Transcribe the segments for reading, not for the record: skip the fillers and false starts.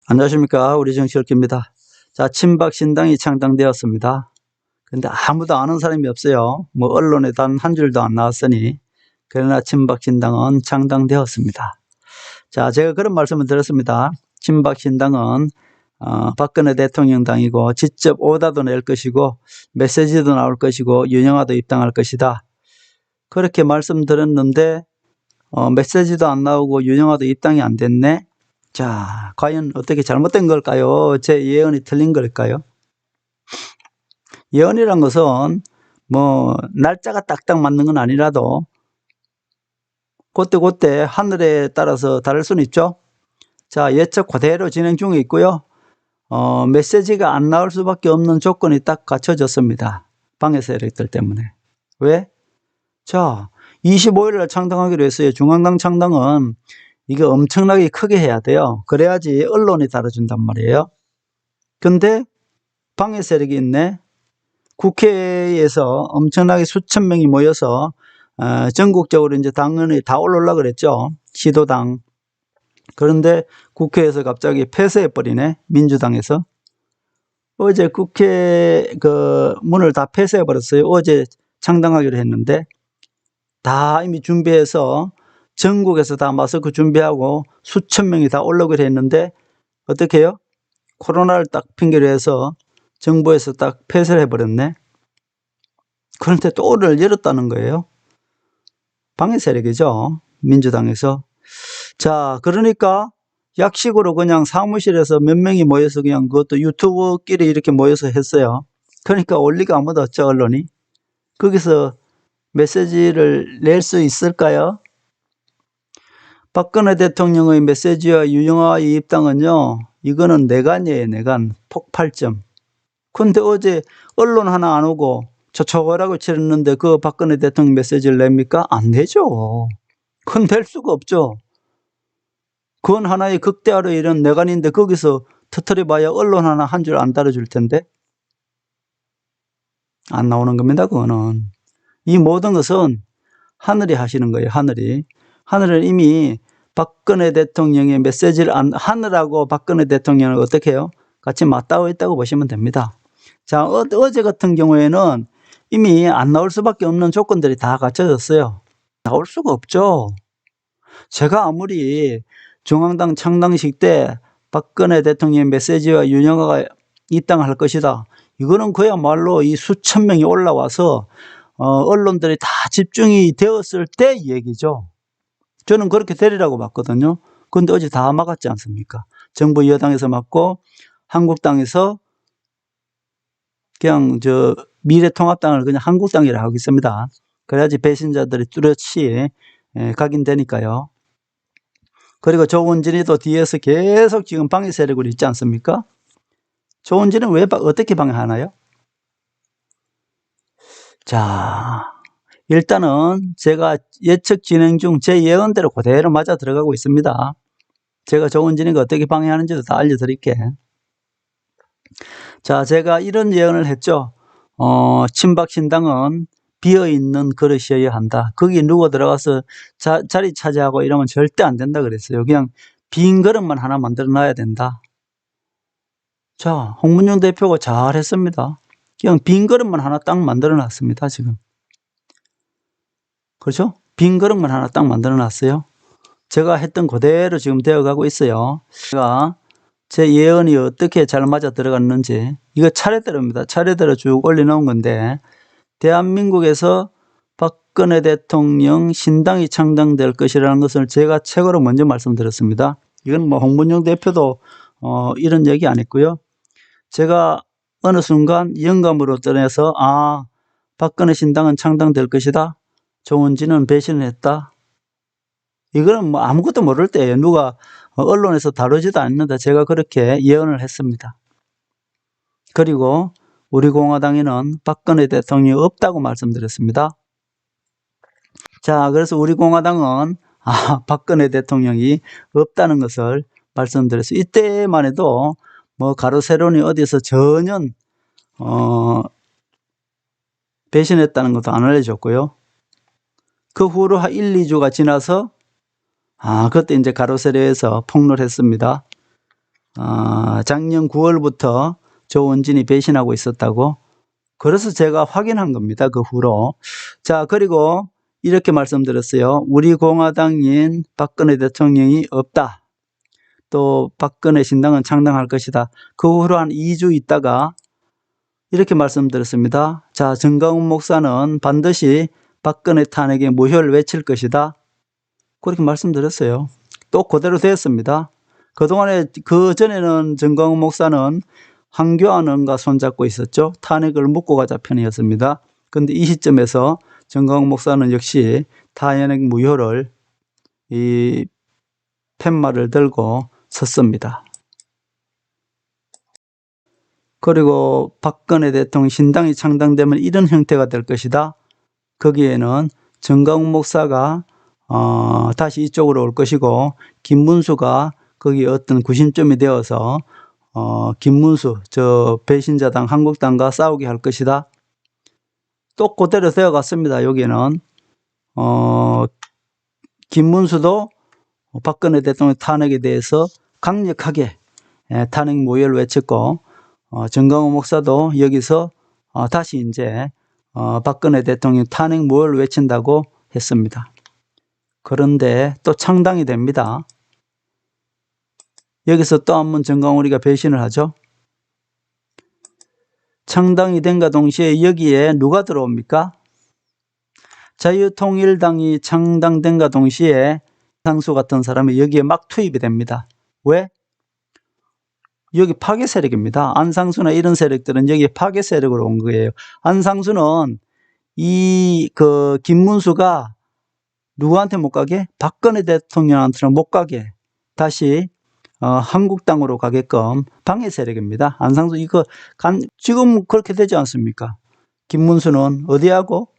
안녕하십니까. 우리 정치열기입니다. 자, 친박신당이 창당되었습니다. 근데 아무도 아는 사람이 없어요. 뭐 언론에 단 한 줄도 안 나왔으니. 그러나 친박신당은 창당되었습니다. 자, 제가 그런 말씀을 드렸습니다. 친박신당은 박근혜 대통령당이고 직접 오다도 낼 것이고 메시지도 나올 것이고 윤영아도 입당할 것이다. 그렇게 말씀드렸는데 메시지도 안 나오고 윤영아도 입당이 안 됐네. 자, 과연 어떻게 잘못된 걸까요? 제 예언이 틀린 걸까요? 예언이란 것은 뭐 날짜가 딱딱 맞는 건 아니라도 그때 하늘에 따라서 다를 수는 있죠. 자, 예측 그대로 진행 중에 있고요. 메시지가 안 나올 수밖에 없는 조건이 딱 갖춰졌습니다. 방해 세력들 때문에. 왜? 자, 25일 날 창당하기로 했어요. 중앙당 창당은 이게 엄청나게 크게 해야 돼요. 그래야지 언론이 다뤄준단 말이에요. 근데 방해 세력이 있네. 국회에서 엄청나게 수천 명이 모여서 전국적으로 이제 당원이 다 올라오려고 그랬죠. 시도당. 그런데 국회에서 갑자기 폐쇄해버리네. 민주당에서. 어제 국회 그 문을 다 폐쇄해버렸어요. 어제 창당하기로 했는데 다 이미 준비해서 전국에서 다 마스크 준비하고 수천 명이 다 올라오기로 했는데 어떻게 해요? 코로나를 딱 핑계로 해서 정부에서 딱 폐쇄를 해버렸네. 그런데 또 오를 열었다는 거예요. 방해 세력이죠. 민주당에서. 자, 그러니까 약식으로 그냥 사무실에서 몇 명이 모여서 그냥 그것도 유튜브끼리 이렇게 모여서 했어요. 그러니까 올 리가 아무도 없죠, 언론이. 거기서 메시지를 낼 수 있을까요? 박근혜 대통령의 메시지와 윤영아의 입당은요, 이거는 내관이에요, 내관. 폭발점. 근데 어제 언론 하나 안 오고 초초라고 치렀는데 그 박근혜 대통령 메시지를 냅니까? 안 되죠. 그건 될 수가 없죠. 그건 하나의 극대화로 이런 내관인데 거기서 터뜨려봐야 언론 하나 한 줄 안 달아줄 텐데. 안 나오는 겁니다, 그거는. 이 모든 것은 하늘이 하시는 거예요, 하늘이. 하늘은 이미 박근혜 대통령의 메시지를 하늘하고 박근혜 대통령을 어떻게 해요? 같이 맞닿아 있다고 보시면 됩니다. 자, 어제 같은 경우에는 이미 안 나올 수밖에 없는 조건들이 다 갖춰졌어요. 나올 수가 없죠. 제가 아무리 중앙당 창당식 때 박근혜 대통령의 메시지와 윤영아가 입당할 것이다. 이거는 그야말로 이 수천 명이 올라와서 언론들이 다 집중이 되었을 때 얘기죠. 저는 그렇게 되리라고 봤거든요. 그런데 어제 다 막았지 않습니까? 정부 여당에서 막고 한국당에서 그냥 미래통합당을 그냥 한국당이라 하겠습니다. 그래야지 배신자들이 뚜렷이 각인되니까요. 그리고 조원진이도 뒤에서 계속 지금 방해 세력으로 있지 않습니까? 조원진은 어떻게 방해하나요? 자, 일단은 제가 예측 진행 중 제 예언대로 그대로 맞아 들어가고 있습니다. 제가 조원진이가 어떻게 방해하는지도 다 알려드릴게. 자, 제가 이런 예언을 했죠. 친박신당은 비어있는 그릇이어야 한다. 거기 누구 들어가서 자리 차지하고 이러면 절대 안 된다 그랬어요. 그냥 빈 그릇만 하나 만들어 놔야 된다. 자, 홍문영 대표가 잘했습니다. 그냥 빈 그릇만 하나 딱 만들어 놨습니다, 지금. 그렇죠? 빈 그릇만 하나 딱 만들어 놨어요. 제가 했던 그대로 지금 되어가고 있어요. 제가 제 예언이 어떻게 잘 맞아 들어갔는지 이거 차례대로입니다. 차례대로 쭉 올려놓은 건데 대한민국에서 박근혜 대통령 신당이 창당될 것이라는 것을 제가 최고로 먼저 말씀드렸습니다. 이건 뭐 홍문영 대표도 이런 얘기 안 했고요. 제가 어느 순간 영감으로 떠나서 박근혜 신당은 창당될 것이다. 조원진은 배신을 했다. 이거는 뭐 아무것도 모를 때예요. 누가 언론에서 다루지도 않는다. 제가 그렇게 예언을 했습니다. 그리고 우리 공화당에는 박근혜 대통령이 없다고 말씀드렸습니다. 자, 그래서 우리 공화당은 박근혜 대통령이 없다는 것을 말씀드렸어요. 이때만 해도 뭐 가로세론이 어디서 전혀 배신했다는 것도 안 알려줬고요. 그 후로 한 1, 2주가 지나서 그때 이제 가로세로에서 폭로를 했습니다. 작년 9월부터 조원진이 배신하고 있었다고. 그래서 제가 확인한 겁니다. 그 후로. 자, 그리고 이렇게 말씀드렸어요. 우리 공화당인 박근혜 대통령이 없다. 또 박근혜 신당은 창당할 것이다. 그 후로 한 2주 있다가 이렇게 말씀드렸습니다. 자, 정강훈 목사는 반드시 박근혜 탄핵에 무효를 외칠 것이다. 그렇게 말씀드렸어요. 또 그대로 되었습니다. 그동안에 그전에는 정강훈 목사는 황교안과 손잡고 있었죠. 탄핵을 묻고 가자 편이었습니다. 그런데 이 시점에서 정강훈 목사는 역시 탄핵 무효를 이 팻말을 들고 섰습니다. 그리고 박근혜 대통령 신당이 창당되면 이런 형태가 될 것이다. 거기에는 정강훈 목사가 다시 이쪽으로 올 것이고 김문수가 거기 어떤 구심점이 되어서 김문수 저 배신자당 한국당과 싸우게 할 것이다. 또 그대로 되어 갔습니다. 여기는 김문수도 박근혜 대통령 탄핵에 대해서 강력하게 탄핵 무효를 외쳤고 정강훈 목사도 여기서 다시 이제 박근혜 대통령 탄핵 무효를 외친다고 했습니다. 그런데 또 창당이 됩니다. 여기서 또 한 번 정강훈이가 배신을 하죠. 창당이 된과 동시에 여기에 누가 들어옵니까? 자유통일당이 창당된과 동시에 상수 같은 사람이 여기에 막 투입이 됩니다. 왜? 여기 파괴 세력입니다. 안상수나 이런 세력들은 여기 파괴 세력으로 온 거예요. 안상수는 김문수가 누구한테 못 가게? 박근혜 대통령한테는 못 가게 다시 한국당으로 가게끔 방해 세력입니다. 안상수 이거 지금 그렇게 되지 않습니까? 김문수는 어디하고?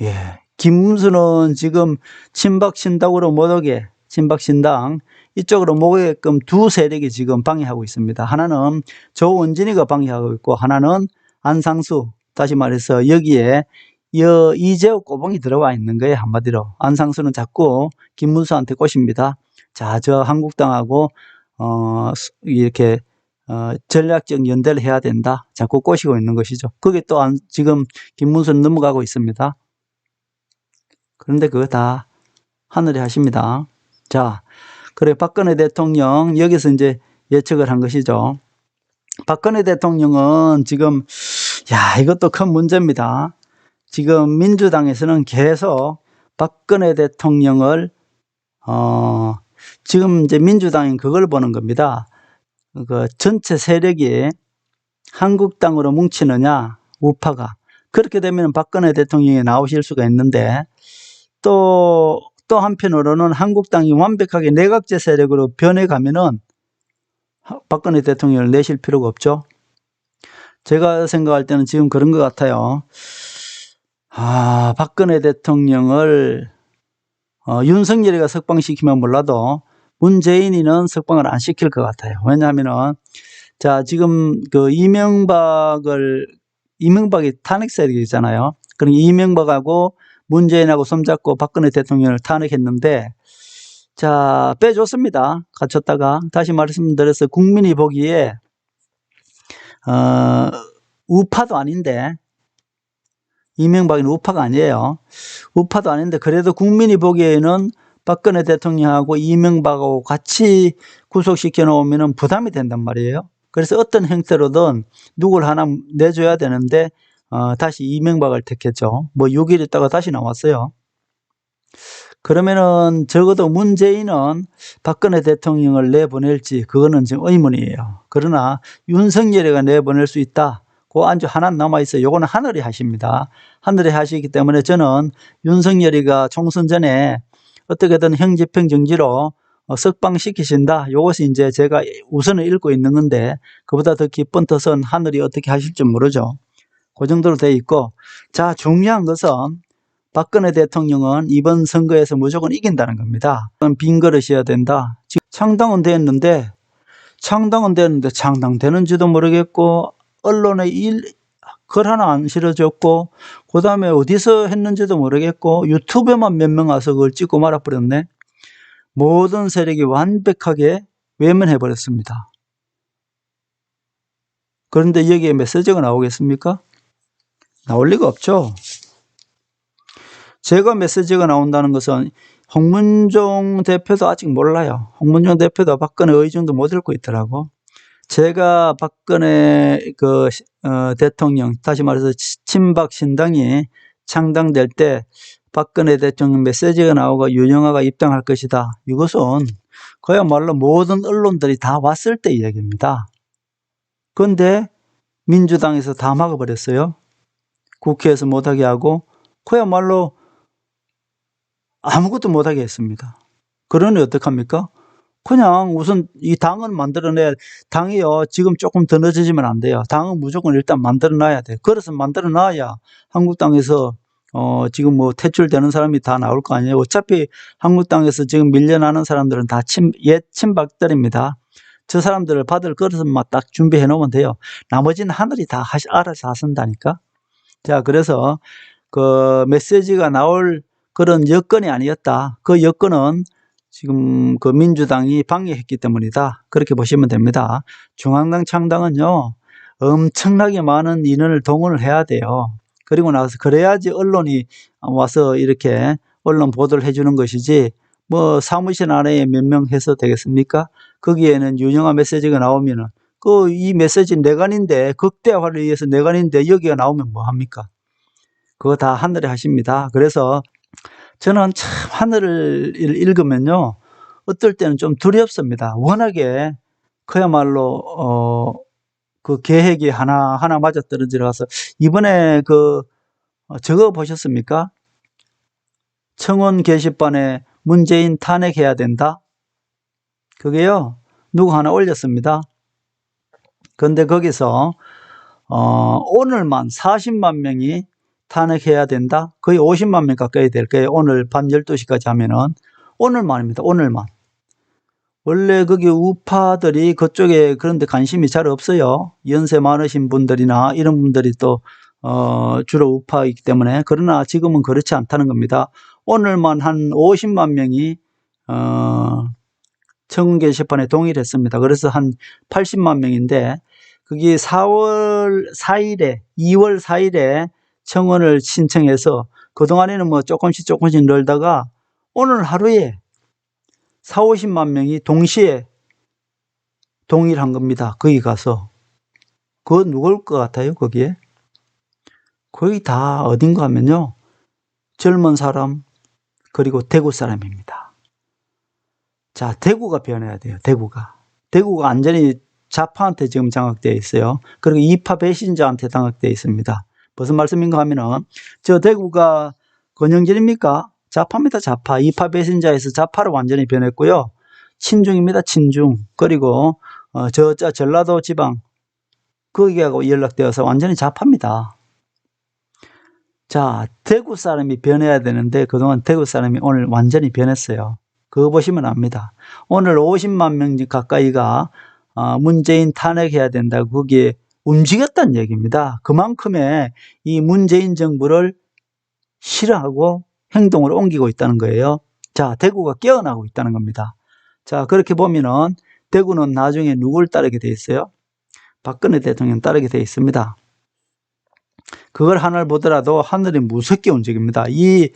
예, 김문수는 지금 친박신당으로 못 오게 친박신당 이쪽으로 못 오게끔 두 세력이 지금 방해하고 있습니다. 하나는 조원진이가 방해하고 있고 하나는 안상수, 다시 말해서 여기에 이재호 꼬봉이 들어와 있는 거예요. 한마디로 안상수는 자꾸 김문수한테 꼬십니다. 자, 저 한국당하고 이렇게 전략적 연대를 해야 된다. 자꾸 꼬시고 있는 것이죠. 그게 또 지금 김문수는 넘어가고 있습니다. 그런데 그거 다 하늘이 하십니다. 자, 그래 박근혜 대통령 여기서 이제 예측을 한 것이죠. 박근혜 대통령은 지금 이것도 큰 문제입니다. 지금 민주당에서는 계속 박근혜 대통령을 지금 이제 민주당은 그걸 보는 겁니다. 그 전체 세력이 한국당으로 뭉치느냐 우파가 그렇게 되면 박근혜 대통령이 나오실 수가 있는데 또 한편으로는 한국당이 완벽하게 내각제 세력으로 변해가면은 박근혜 대통령을 내실 필요가 없죠. 제가 생각할 때는 지금 그런 것 같아요. 박근혜 대통령을 윤석열이가 석방시키면 몰라도 문재인이는 석방을 안 시킬 것 같아요. 왜냐하면은 자 지금 그 이명박이 탄핵 세력이잖아요. 그럼 이명박하고 문재인하고 손잡고 박근혜 대통령을 탄핵했는데 자 빼줬습니다. 갇혔다가 다시 말씀드려서 국민이 보기에 우파도 아닌데 이명박은 우파가 아니에요. 우파도 아닌데 그래도 국민이 보기에는 박근혜 대통령하고 이명박하고 같이 구속시켜 놓으면 부담이 된단 말이에요. 그래서 어떤 형태로든 누굴 하나 내줘야 되는데 다시 이명박을 택했죠. 뭐 6일 있다가 다시 나왔어요. 그러면은 적어도 문재인은 박근혜 대통령을 내보낼지 그거는 지금 의문이에요. 그러나 윤석열이가 내보낼 수 있다. 그 안주 하나 남아있어요. 요거는 하늘이 하십니다. 하늘이 하시기 때문에 저는 윤석열이가 총선 전에 어떻게든 형집행정지로 석방시키신다. 요것이 이제 제가 우선을 읽고 있는 건데 그보다 더 깊은 뜻은 하늘이 어떻게 하실지 모르죠. 그 정도로 돼 있고 자 중요한 것은 박근혜 대통령은 이번 선거에서 무조건 이긴다는 겁니다. 빈 그릇이어야 된다. 지금 창당은 됐는데 창당되는지도 모르겠고 언론에 글 하나 안 실어줬고 그 다음에 어디서 했는지도 모르겠고 유튜브에만 몇 명 와서 그걸 찍고 말아버렸네. 모든 세력이 완벽하게 외면해버렸습니다. 그런데 여기에 메시지가 나오겠습니까? 나올 리가 없죠. 제가 메시지가 나온다는 것은 홍문종 대표도 아직 몰라요. 홍문종 대표도 박근혜 의중도 못 읽고 있더라고. 제가 박근혜 대통령, 다시 말해서 친박 신당이 창당될 때 박근혜 대통령 메시지가 나오고 윤영아가 입당할 것이다. 이것은 그야말로 모든 언론들이 다 왔을 때 이야기입니다. 그런데 민주당에서 다 막아버렸어요. 국회에서 못하게 하고 그야말로 아무것도 못하게 했습니다. 그러니 어떡합니까? 그냥 우선 이 당은 만들어내야, 당이요, 지금 조금 더 늦어지면 안 돼요. 당은 무조건 일단 만들어놔야 돼요. 그래서 만들어놔야 한국당에서 지금 뭐 퇴출되는 사람이 다 나올 거 아니에요. 어차피 한국당에서 지금 밀려나는 사람들은 다 옛 친박들입니다. 저 사람들을 받을 그릇만 딱 준비해 놓으면 돼요. 나머지는 하늘이 다 알아서 하신다니까. 자, 그래서 그 메시지가 나올 그런 여건이 아니었다. 그 여건은 지금 그 민주당이 방해했기 때문이다. 그렇게 보시면 됩니다. 중앙당 창당은요, 엄청나게 많은 인원을 동원을 해야 돼요. 그리고 나서 그래야지 언론이 와서 이렇게 언론 보도를 해주는 것이지, 뭐 사무실 안에 몇 명 해서 되겠습니까? 거기에는 유용한 메시지가 나오면은 이 메시지 내관인데, 극대화를 위해서 내관인데 여기가 나오면 뭐 합니까? 그거 다 하늘에 하십니다. 그래서 저는 참 하늘을 읽으면요, 어떨 때는 좀 두렵습니다. 워낙에 그야말로 그 계획이 하나하나 맞아떨어져서, 이번에 저거 보셨습니까? 청원 게시판에 문재인 탄핵해야 된다. 그게요, 누구 하나 올렸습니다. 그런데 거기서 오늘만 40만 명이 탄핵해야 된다. 거의 50만 명 가까이 될 거예요. 오늘 밤 12시까지 하면은. 오늘만입니다. 오늘만. 원래 거기 우파들이 그쪽에 그런데 관심이 잘 없어요. 연세 많으신 분들이나 이런 분들이 또 주로 우파이기 때문에. 그러나 지금은 그렇지 않다는 겁니다. 오늘만 한 50만 명이 청원 게시판에 동의를 했습니다. 그래서 한 80만 명인데, 그게 2월 4일에 청원을 신청해서 그동안에는 뭐 조금씩 늘다가 오늘 하루에 40~50만 명이 동시에 동의를 한 겁니다. 거기 가서. 그거 누굴 것 같아요, 거기에? 거의 다 어딘가 하면요, 젊은 사람, 그리고 대구 사람입니다. 자, 대구가 변해야 돼요, 대구가. 대구가 완전히 좌파한테 지금 장악되어 있어요. 그리고 이파 배신자한테 장악되어 있습니다. 무슨 말씀인가 하면은, 저 대구가 권영진입니까? 좌파입니다, 좌파. 이파 배신자에서 좌파로 완전히 변했고요. 친중입니다, 친중. 그리고 전라도 지방, 거기하고 연락되어서 완전히 좌파입니다. 자, 대구 사람이 변해야 되는데 그동안 대구 사람이 오늘 완전히 변했어요. 그거 보시면 압니다. 오늘 50만 명 가까이가 문재인 탄핵해야 된다고 거기에 움직였다는 얘기입니다. 그만큼의 이 문재인 정부를 싫어하고 행동으로 옮기고 있다는 거예요. 자, 대구가 깨어나고 있다는 겁니다. 자, 그렇게 보면은 대구는 나중에 누굴 따르게 돼 있어요? 박근혜 대통령 따르게 돼 있습니다. 그걸 하늘 보더라도 하늘이 무섭게 움직입니다. 이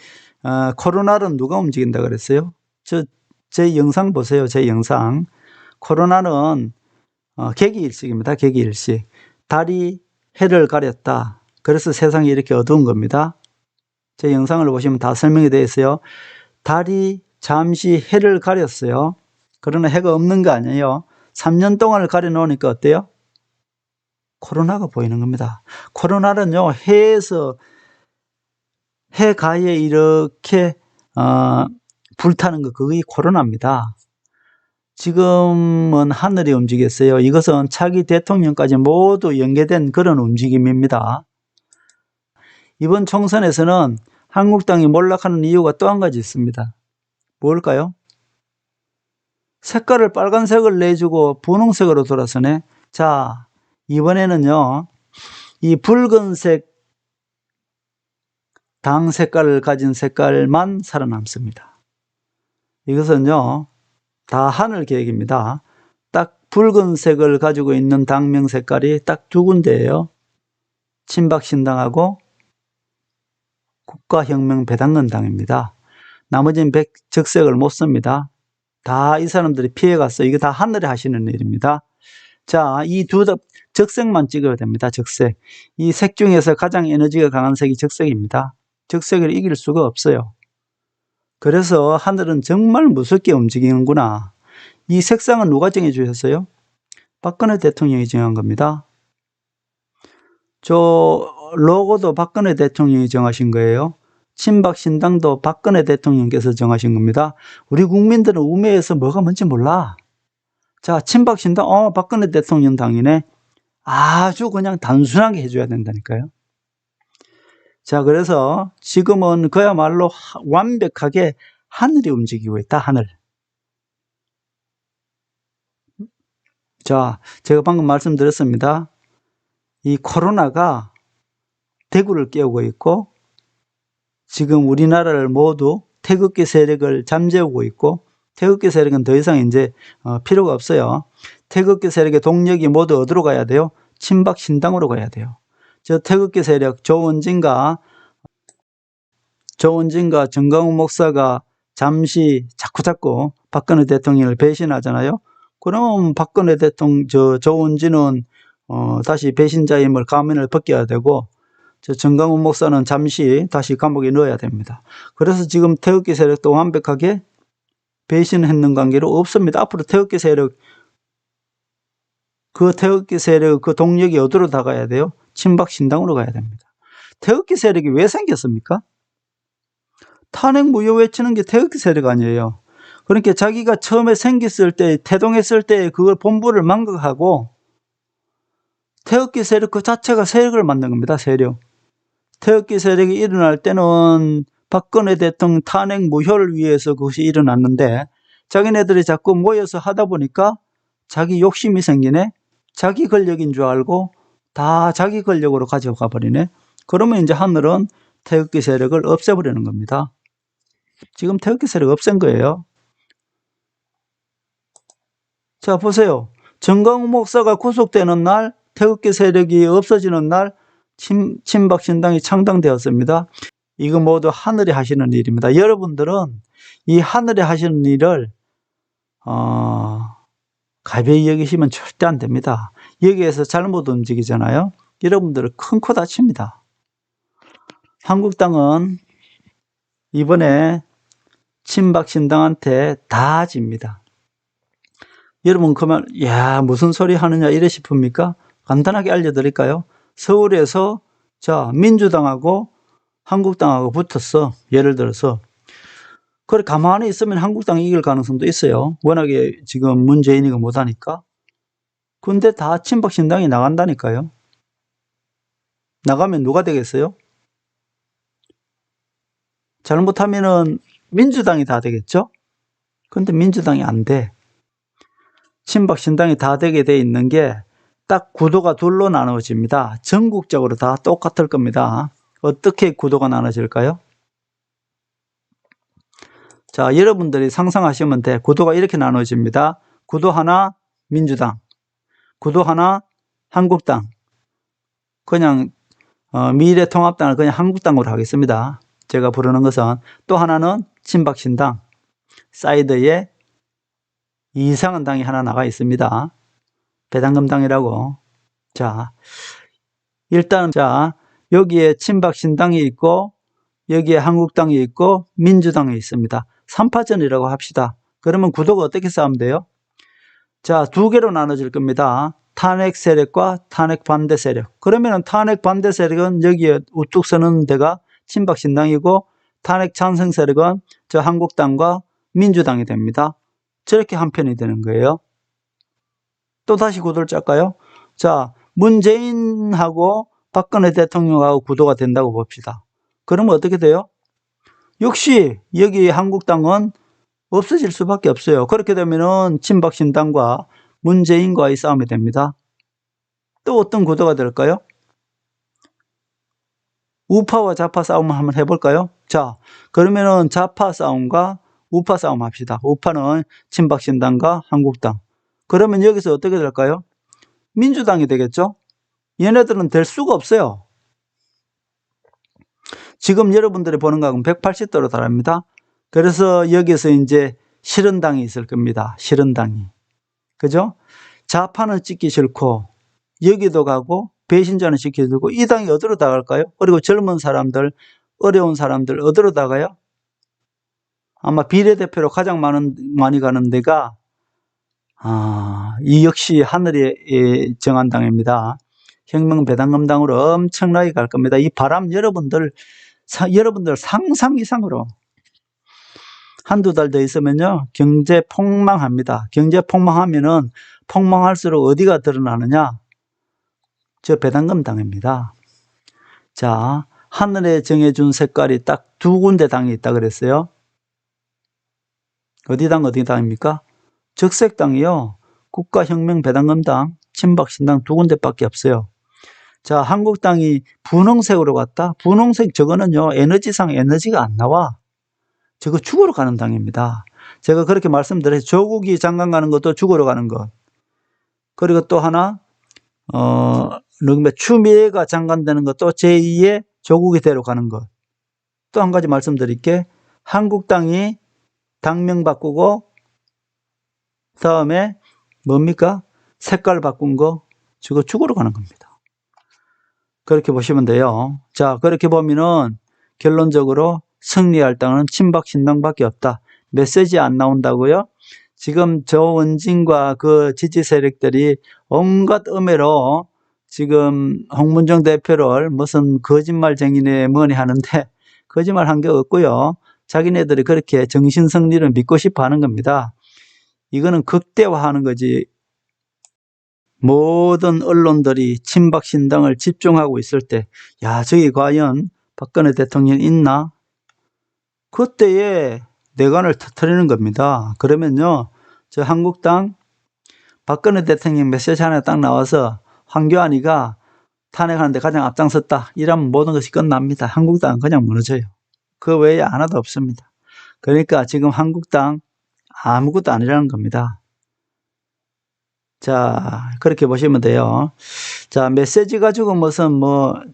코로나를 누가 움직인다 그랬어요? 제 영상 보세요. 제 영상. 코로나는 개기일식입니다. 개기일식. 달이 해를 가렸다. 그래서 세상이 이렇게 어두운 겁니다. 제 영상을 보시면 다 설명이 되어 있어요. 달이 잠시 해를 가렸어요. 그러나 해가 없는 거 아니에요. 3년 동안을 가려놓으니까 어때요? 코로나가 보이는 겁니다. 코로나는요, 해가에 이렇게 불타는 거, 그게 코로나입니다. 지금은 하늘이 움직였어요. 이것은 차기 대통령까지 모두 연계된 그런 움직임입니다. 이번 총선에서는 한국당이 몰락하는 이유가 또 한 가지 있습니다. 뭘까요? 색깔을 빨간색을 내주고 분홍색으로 돌아서네. 자, 이번에는요, 이 붉은색 당 색깔을 가진 색깔만 살아남습니다. 이것은요, 다 하늘 계획입니다. 붉은색을 가지고 있는 당명 색깔이 딱 두 군데예요. 친박신당하고 국가혁명배당건당입니다. 나머지는 적색을 못 씁니다. 다 이 사람들이 피해갔어요. 이거 다 하늘에 하시는 일입니다. 자, 이 두 적색만 찍어야 됩니다. 적색. 이 색 중에서 가장 에너지가 강한 색이 적색입니다. 적색을 이길 수가 없어요. 그래서 하늘은 정말 무섭게 움직이는구나. 이 색상은 누가 정해주셨어요? 박근혜 대통령이 정한 겁니다. 저 로고도 박근혜 대통령이 정하신 거예요. 친박신당도 박근혜 대통령께서 정하신 겁니다. 우리 국민들은 우매해서 뭐가 뭔지 몰라. 자, 친박신당, 박근혜 대통령 당이네. 아주 그냥 단순하게 해줘야 된다니까요. 자, 그래서 지금은 그야말로 완벽하게 하늘이 움직이고 있다, 하늘. 자, 제가 방금 말씀드렸습니다. 이 코로나가 대구를 깨우고 있고, 지금 우리나라를 모두 태극기 세력을 잠재우고 있고, 태극기 세력은 더 이상 이제 필요가 없어요. 태극기 세력의 동력이 모두 어디로 가야 돼요? 친박신당으로 가야 돼요. 저 태극기 세력 조원진과 정강훈 목사가 잠시 자꾸자꾸 박근혜 대통령을 배신하잖아요. 그럼 박근혜 대통령, 조원진은 다시 배신자임을 가면을 벗겨야 되고, 정강훈 목사는 잠시 다시 감옥에 넣어야 됩니다. 그래서 지금 태극기 세력도 완벽하게 배신했는 관계로 없습니다. 앞으로 태극기 세력, 그 동력이 어디로 다 가야 돼요? 친박신당으로 가야 됩니다. 태극기 세력이 왜 생겼습니까? 탄핵 무효 외치는 게 태극기 세력 아니에요. 그러니까 자기가 처음에 생겼을 때, 태동했을 때 그걸 본부를 망각하고 태극기 세력 그 자체가 세력을 만든 겁니다. 세력. 태극기 세력이 일어날 때는 박근혜 대통령 탄핵 무효를 위해서 그것이 일어났는데 자기네들이 자꾸 모여서 하다 보니까 자기 욕심이 생기네. 자기 권력인 줄 알고 다 자기 권력으로 가져가 버리네. 그러면 이제 하늘은 태극기 세력을 없애버리는 겁니다. 지금 태극기 세력 없앤 거예요. 자, 보세요. 정강훈 목사가 구속되는 날, 태극기 세력이 없어지는 날 친박신당이 창당되었습니다. 이거 모두 하늘이 하시는 일입니다. 여러분들은 이 하늘이 하시는 일을 가벼이 여기시면 절대 안 됩니다. 여기에서 잘못 움직이잖아요. 여러분들은 큰 코 다칩니다. 한국당은 이번에 친박신당한테 다 집니다. 여러분 그러면 무슨 소리 하느냐 이래 싶습니까? 간단하게 알려드릴까요? 서울에서 민주당하고 한국당하고 붙었어. 예를 들어서. 그래 가만히 있으면 한국당이 이길 가능성도 있어요. 워낙에 지금 문재인이가 못하니까. 근데 다 친박신당이 나간다니까요. 나가면 누가 되겠어요? 잘못하면은 민주당이 다 되겠죠? 근데 민주당이 안 돼. 친박신당이 다 되게 돼 있는 게 딱 구도가 둘로 나눠집니다. 전국적으로 다 똑같을 겁니다. 어떻게 구도가 나눠질까요? 자, 여러분들이 상상하시면 돼. 구도가 이렇게 나눠집니다. 구도 하나 민주당, 구도 하나 한국당. 그냥 미래통합당을 그냥 한국당으로 하겠습니다. 제가 부르는 것은. 또 하나는 친박신당. 사이드에 이상한 당이 하나 나가 있습니다. 배당금당이라고. 자, 일단 여기에 친박신당이 있고 여기에 한국당이 있고 민주당이 있습니다. 3파전이라고 합시다. 그러면 구도가 어떻게 싸우면 돼요? 자, 두 개로 나눠질 겁니다. 탄핵 세력과 탄핵 반대 세력. 그러면 탄핵 반대 세력은 여기에 우뚝 서는 데가 친박신당이고 탄핵 찬성 세력은 한국당과 민주당이 됩니다. 저렇게 한 편이 되는 거예요. 또 다시 구도를 짤까요? 자, 문재인하고 박근혜 대통령하고 구도가 된다고 봅시다. 그러면 어떻게 돼요? 역시 여기 한국당은 없어질 수밖에 없어요. 그렇게 되면은 친박신당과 문재인과의 싸움이 됩니다. 또 어떤 구도가 될까요? 우파와 좌파 싸움을 한번 해볼까요? 자, 그러면은 좌파 싸움과 우파 싸움 합시다. 우파는 친박신당과 한국당. 그러면 여기서 어떻게 될까요? 민주당이 되겠죠? 얘네들은 될 수가 없어요. 지금 여러분들이 보는 각은 180도로 다릅니다. 그래서 여기서 이제 실현당이 있을 겁니다. 실현당이. 그죠? 좌파는 찍기 싫고 여기도 가고 배신자는 지키기 싫고 이 당이 어디로 나갈까요? 그리고 젊은 사람들, 어려운 사람들 어디로 나가요? 아마 비례대표로 가장 많이 가는 데가 이 역시 하늘이 정한 당입니다. 혁명배당금당으로 엄청나게 갈 겁니다. 이 바람 여러분들 상상 이상으로 한두 달 더 있으면요 경제 폭망합니다. 경제 폭망하면은 폭망할수록 어디가 드러나느냐? 저 배당금당입니다. 자, 하늘에 정해준 색깔이 딱 두 군데 당이 있다 그랬어요. 어디 당입니까? 적색당이요. 국가혁명배당금당, 친박신당 두 군데밖에 없어요. 자, 한국당이 분홍색으로 갔다? 분홍색 저거는요, 에너지상 에너지가 안 나와. 저거 죽으러 가는 당입니다. 제가 그렇게 말씀드려요. 조국이 장관 가는 것도 죽으러 가는 것. 그리고 또 하나, 추미애가 장관 되는 것도 제2의 조국이 되러 가는 것. 또 한 가지 말씀드릴게. 한국당이 당명 바꾸고, 다음에 뭡니까? 색깔 바꾼 거, 저거 죽으러 가는 겁니다. 그렇게 보시면 돼요. 자, 그렇게 보면은 결론적으로 승리할 당은 친박신당밖에 없다. 메시지 안 나온다고요? 지금 조원진과 그 지지 세력들이 온갖 음해로 지금 홍문종 대표를 무슨 거짓말쟁이네 뭐니 하는데 거짓말 한 게 없고요. 자기네들이 그렇게 정신승리를 믿고 싶어 하는 겁니다. 이거는 극대화하는 거지. 모든 언론들이 친박신당을 집중하고 있을 때, 야, 저기 과연 박근혜 대통령 있나? 그때에 내관을 터뜨리는 겁니다. 그러면요, 저 한국당 박근혜 대통령 메시지 하나 딱 나와서 황교안이가 탄핵하는데 가장 앞장섰다. 이러면 모든 것이 끝납니다. 한국당은 그냥 무너져요. 그 외에 하나도 없습니다. 그러니까 지금 한국당 아무것도 아니라는 겁니다. 자, 그렇게 보시면 돼요. 자, 메시지 가지고 무슨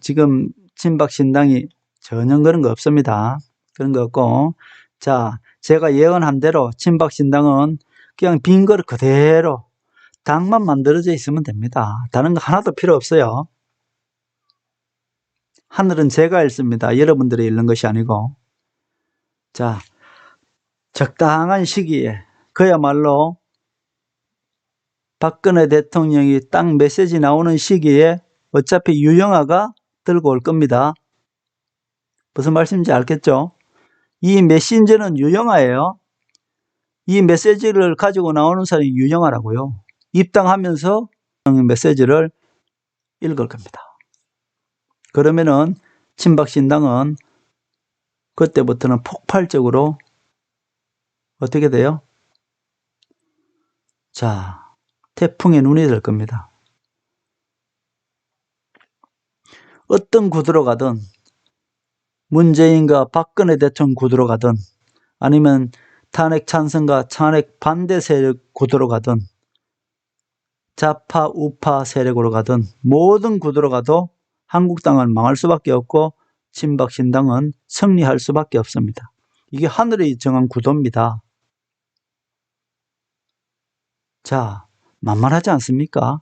지금 친박신당이 전혀 그런 거 없습니다. 그런 거 없고. 자, 제가 예언한 대로 친박신당은 그냥 빈 그릇 그대로 당만 만들어져 있으면 됩니다. 다른 거 하나도 필요 없어요. 하늘은 제가 읽습니다. 여러분들이 읽는 것이 아니고. 자, 적당한 시기에 그야말로 박근혜 대통령이 딱 메시지 나오는 시기에 어차피 유영아가 들고 올 겁니다. 무슨 말씀인지 알겠죠? 이 메신저는 유영아예요. 이 메시지를 가지고 나오는 사람이 유영아라고요. 입당하면서 메시지를 읽을 겁니다. 그러면은 친박신당은 그때부터는 폭발적으로 어떻게 돼요? 자, 태풍의 눈이 될 겁니다. 어떤 구도로 가든 문재인과 박근혜 대통령 구도로 가든 아니면 탄핵 찬성과 탄핵 반대 세력 구도로 가든 좌파 우파 세력으로 가든 모든 구도로 가도 한국당은 망할 수밖에 없고 친박신당은 승리할 수밖에 없습니다. 이게 하늘이 정한 구도입니다. 자, 만만하지 않습니까?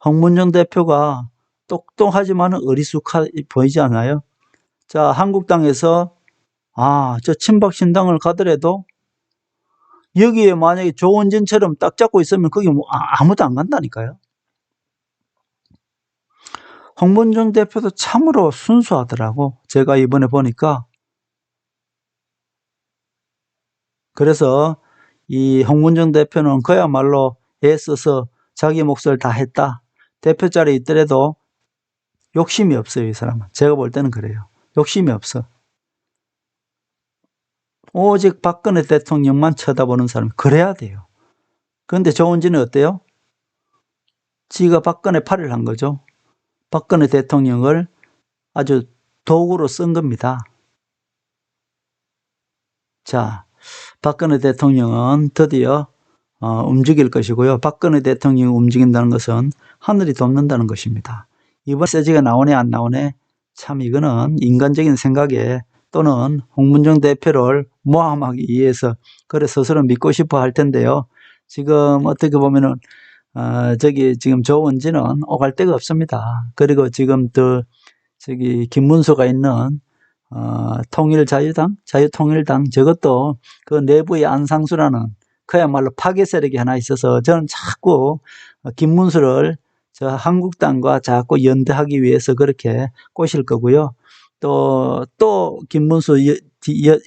홍문종 대표가 똑똑하지만 어리숙해 보이지 않아요? 자, 한국당에서 저 친박신당을 가더라도 여기에 만약에 조원진처럼 딱 잡고 있으면 거기 아무도 안 간다니까요. 홍문종 대표도 참으로 순수하더라고. 제가 이번에 보니까. 그래서 이 홍문종 대표는 그야말로 애써서 자기 몫을 다 했다. 대표 자리에 있더라도 욕심이 없어요, 이 사람은. 제가 볼 때는 그래요. 욕심이 없어. 오직 박근혜 대통령만 쳐다보는 사람. 그래야 돼요. 그런데 조원진은 어때요? 지가 박근혜 팔을 한 거죠. 박근혜 대통령을 아주 도구로 쓴 겁니다. 자, 박근혜 대통령은 드디어 움직일 것이고요. 박근혜 대통령이 움직인다는 것은 하늘이 돕는다는 것입니다. 이번 메시지가 나오네 안 나오네, 참 이거는 인간적인 생각에 또는 홍문종 대표를 모함하기 위해서 그래 스스로 믿고 싶어 할 텐데요. 지금 어떻게 보면은 지금 조원진은 오갈 데가 없습니다. 그리고 지금 김문수가 있는 통일자유당, 자유통일당, 저것도 그 내부의 안상수라는 그야말로 파괴 세력이 하나 있어서 저는 자꾸 김문수를 저 한국당과 자꾸 연대하기 위해서 그렇게 꼬실 거고요. 또 김문수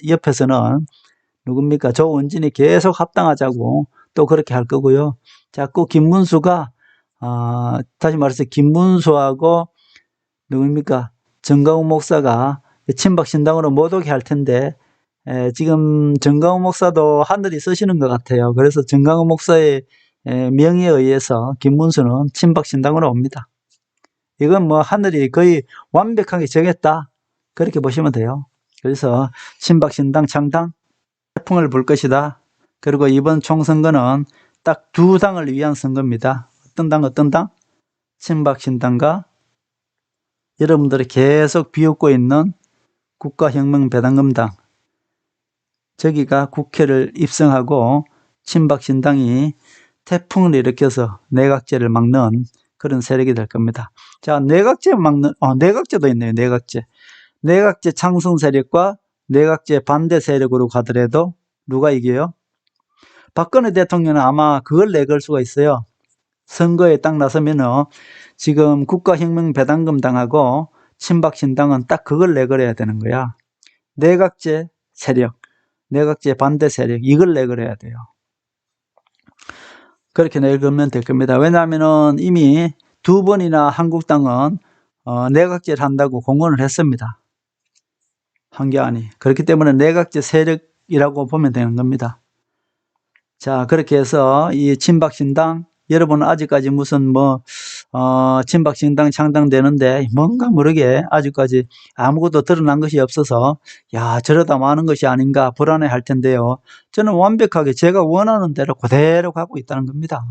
옆에서는 누굽니까? 조원진이 계속 합당하자고 또 그렇게 할 거고요. 자꾸 김문수가 다시 말해서 김문수하고 누굽니까? 정강훈 목사가 친박신당으로 못 오게 할 텐데 지금 정강훈 목사도 하늘이 쓰시는 것 같아요. 그래서 정강훈 목사의 명의에 의해서 김문수는 친박신당으로 옵니다. 이건 뭐 하늘이 거의 완벽하게 정했다, 그렇게 보시면 돼요. 그래서 친박신당 창당, 태풍을 불 것이다. 그리고 이번 총선거는 딱 두 당을 위한 선거입니다. 어떤 당? 친박신당과 여러분들이 계속 비웃고 있는 국가혁명배당금당, 저기가 국회를 입성하고 친박신당이 태풍을 일으켜서 내각제를 막는 그런 세력이 될 겁니다. 자, 내각제도 있네요. 내각제 창성 세력과 내각제 반대 세력으로 가더라도 누가 이겨요? 박근혜 대통령은 아마 그걸 내걸 수가 있어요. 선거에 딱 나서면은 지금 국가혁명배당금당하고 친박신당은 딱 그걸 내걸어야 되는 거야. 내각제 세력, 내각제 반대 세력, 이걸 내걸어야 돼요. 그렇게 내걸면 될 겁니다. 왜냐하면은 이미 두 번이나 한국당은 내각제를 한다고 공언을 했습니다. 한겨안이. 그렇기 때문에 내각제 세력이라고 보면 되는 겁니다. 자, 그렇게 해서 이 친박신당, 여러분은 아직까지 무슨 친박신당 창당되는데 뭔가 모르게 아직까지 아무것도 드러난 것이 없어서 야, 저러다 마는 것이 아닌가 불안해 할 텐데요. 저는 완벽하게 제가 원하는 대로 그대로 가고 있다는 겁니다.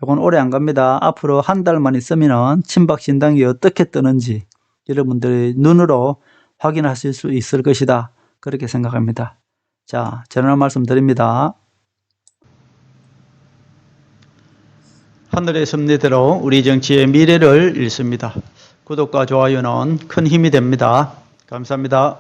이건 오래 안 갑니다. 앞으로 한 달만 있으면 친박신당이 어떻게 뜨는지 여러분들이 눈으로 확인하실 수 있을 것이다, 그렇게 생각합니다. 자, 전할 말씀 드립니다. 하늘의 섭리대로 우리 정치의 미래를 읽습니다. 구독과 좋아요는 큰 힘이 됩니다. 감사합니다.